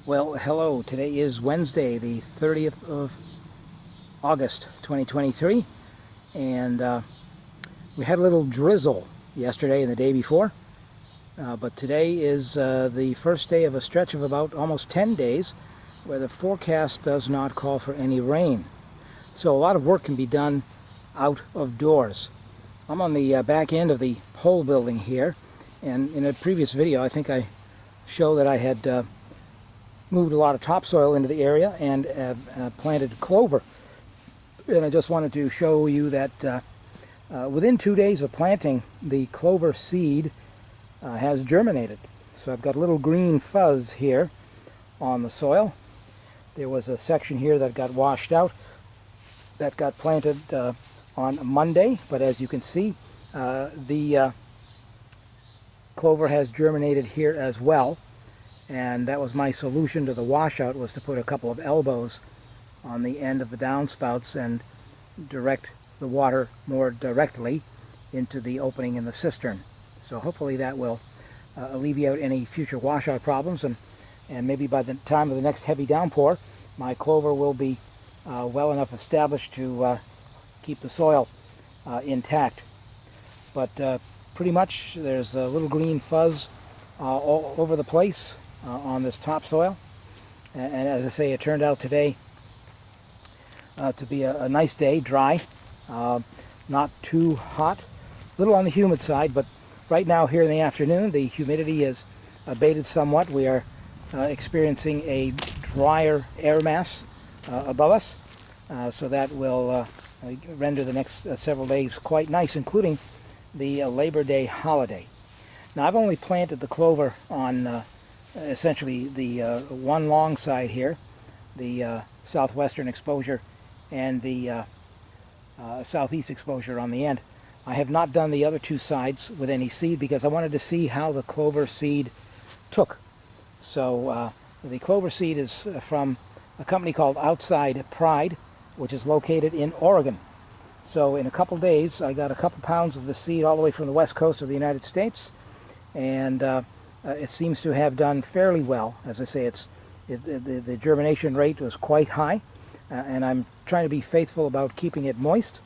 Well, hello. Today is Wednesday, the 30th of August, 2023, and we had a little drizzle yesterday and the day before, but today is the first day of a stretch of about almost 10 days where the forecast does not call for any rain. So a lot of work can be done out of doors. I'm on the back end of the pole building here, and in a previous video I think I showed that I had moved a lot of topsoil into the area and planted clover. And I just wanted to show you that within 2 days of planting, the clover seed has germinated. So I've got a little green fuzz here on the soil. There was a section here that got washed out that got planted on Monday, but as you can see, the clover has germinated here as well. And that was my solution to the washout, was to put a couple of elbows on the end of the downspouts and direct the water more directly into the opening in the cistern. So hopefully that will alleviate any future washout problems, and maybe by the time of the next heavy downpour, my clover will be well enough established to keep the soil intact. But pretty much there's a little green fuzz all over the place on this topsoil, and as I say, it turned out today to be a nice day, dry, not too hot, a little on the humid side, but right now here in the afternoon the humidity is abated somewhat. We are experiencing a drier air mass above us, so that will render the next several days quite nice, including the Labor Day holiday. Now, I've only planted the clover on essentially the one long side here, the southwestern exposure, and the southeast exposure on the end. I have not done the other two sides with any seed because I wanted to see how the clover seed took. So the clover seed is from a company called Outside Pride, which is located in Oregon. So in a couple days I got a couple pounds of the seed all the way from the west coast of the United States, and it seems to have done fairly well. As I say, the germination rate was quite high, and I'm trying to be faithful about keeping it moist,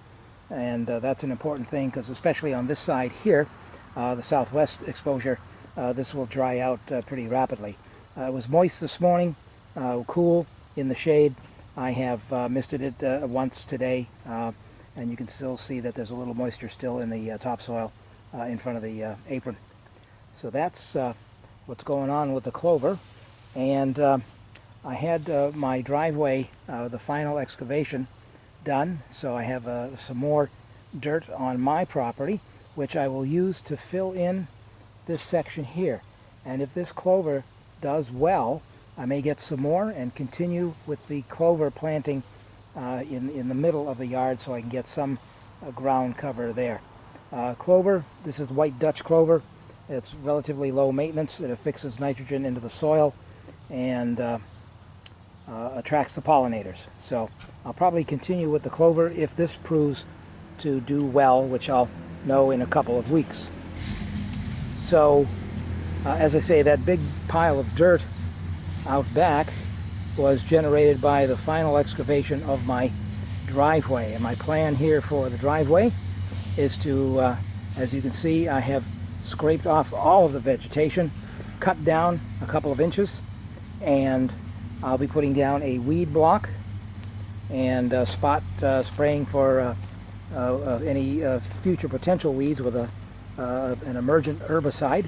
and that's an important thing, because especially on this side here, the southwest exposure, this will dry out pretty rapidly. It was moist this morning, cool in the shade. I have misted it once today, and you can still see that there's a little moisture still in the topsoil in front of the apron. So that's what's going on with the clover. And I had my driveway, the final excavation, done, so I have some more dirt on my property, which I will use to fill in this section here. And if this clover does well, I may get some more and continue with the clover planting in the middle of the yard, so I can get some ground cover there. Clover, this is white Dutch clover. It's relatively low maintenance. It affixes nitrogen into the soil and attracts the pollinators. So I'll probably continue with the clover if this proves to do well, which I'll know in a couple of weeks. So as I say, that big pile of dirt out back was generated by the final excavation of my driveway. And my plan here for the driveway is to, as you can see, I have scraped off all of the vegetation, cut down a couple of inches, and I'll be putting down a weed block and spot spraying for any future potential weeds with an emergent herbicide.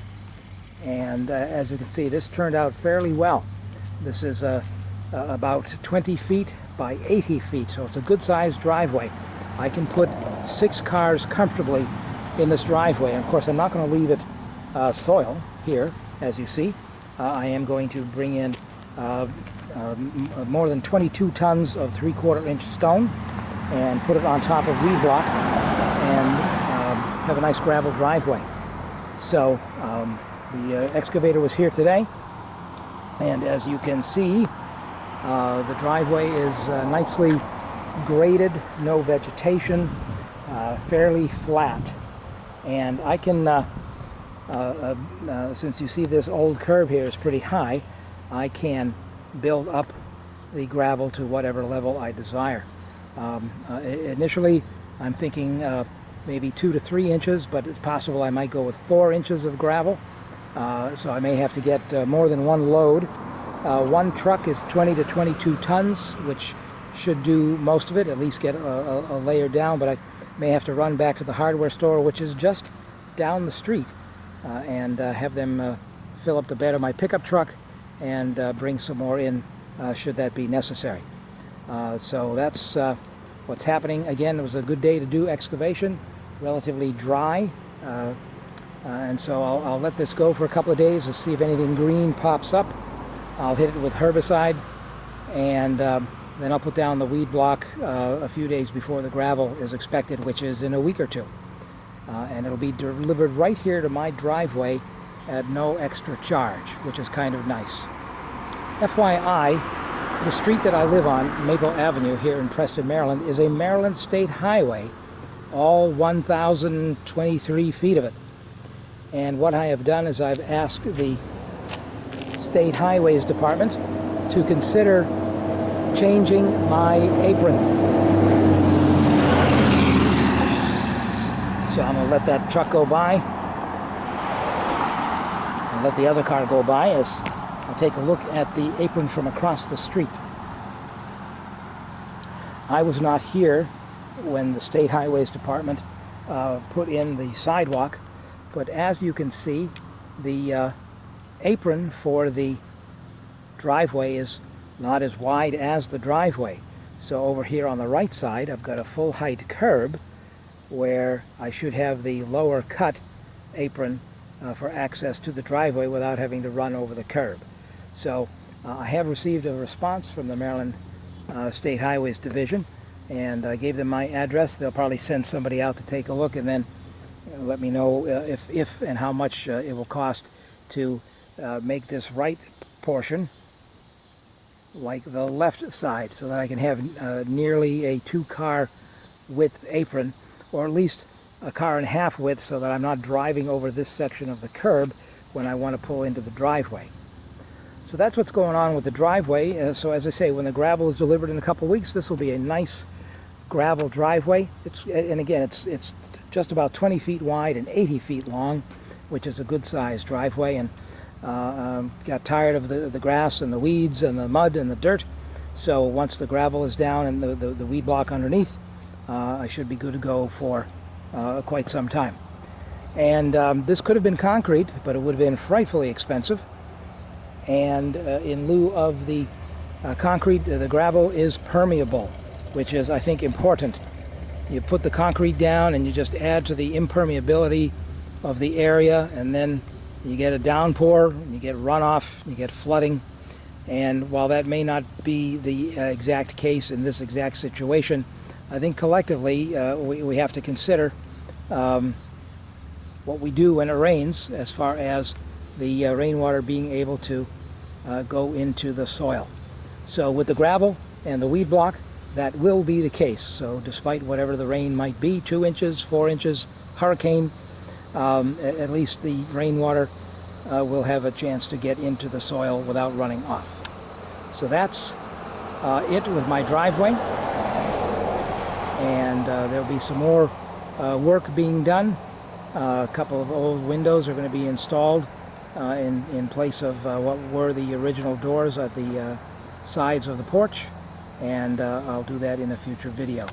And as you can see, this turned out fairly well. This is about 20 feet by 80 feet, so it's a good-sized driveway. I can put 6 cars comfortably in this driveway, and of course I'm not going to leave it soil here, as you see. I am going to bring in more than 22 tons of 3/4-inch stone and put it on top of weed block and have a nice gravel driveway. So the excavator was here today, and as you can see, the driveway is nicely graded, no vegetation, fairly flat. And I can, since you see this old curb here is pretty high, I can build up the gravel to whatever level I desire. Initially, I'm thinking maybe 2 to 3 inches, but it's possible I might go with 4 inches of gravel. So I may have to get more than one load. One truck is 20 to 22 tons, which should do most of it, at least get a layer down, but I may have to run back to the hardware store, which is just down the street, and have them fill up the bed of my pickup truck and bring some more in should that be necessary. So that's what's happening. Again, it was a good day to do excavation, relatively dry, and so I'll let this go for a couple of days to see if anything green pops up. I'll hit it with herbicide, and then I'll put down the weed block a few days before the gravel is expected, which is in a week or two. And it'll be delivered right here to my driveway at no extra charge, which is kind of nice. FYI, the street that I live on, Maple Avenue here in Preston, Maryland, is a Maryland State Highway, all 1,023 feet of it. And what I have done is I've asked the State Highways Department to consider changing my apron. So I'm going to let that truck go by and let the other car go by as I'll take a look at the apron from across the street. I was not here when the State Highways Department put in the sidewalk, but as you can see, the apron for the driveway is not as wide as the driveway. So over here on the right side, I've got a full height curb where I should have the lower cut apron for access to the driveway without having to run over the curb. So I have received a response from the Maryland State Highways Division, and I gave them my address. They'll probably send somebody out to take a look and then let me know if and how much it will cost to make this right portion like the left side, so that I can have nearly a 2-car width apron, or at least a 1.5 car width, so that I'm not driving over this section of the curb when I want to pull into the driveway. So that's what's going on with the driveway. So as I say, when the gravel is delivered in a couple weeks, this will be a nice gravel driveway. And again, it's just about 20 feet wide and 80 feet long, which is a good sized driveway. And got tired of the grass and the weeds and the mud and the dirt. So once the gravel is down and the weed block underneath, I should be good to go for quite some time. And this could have been concrete, but it would have been frightfully expensive. And in lieu of the concrete, the gravel is permeable, which is, I think, important. You put the concrete down and you just add to the impermeability of the area, and then you get a downpour, you get runoff, you get flooding. And while that may not be the exact case in this exact situation, I think collectively we have to consider what we do when it rains, as far as the rainwater being able to go into the soil. So with the gravel and the weed block, that will be the case. So despite whatever the rain might be, 2 inches, 4 inches, hurricane, at least the rainwater will have a chance to get into the soil without running off. So that's it with my driveway. And there'll be some more work being done. A couple of old windows are going to be installed in place of what were the original doors at the sides of the porch, and I'll do that in a future video.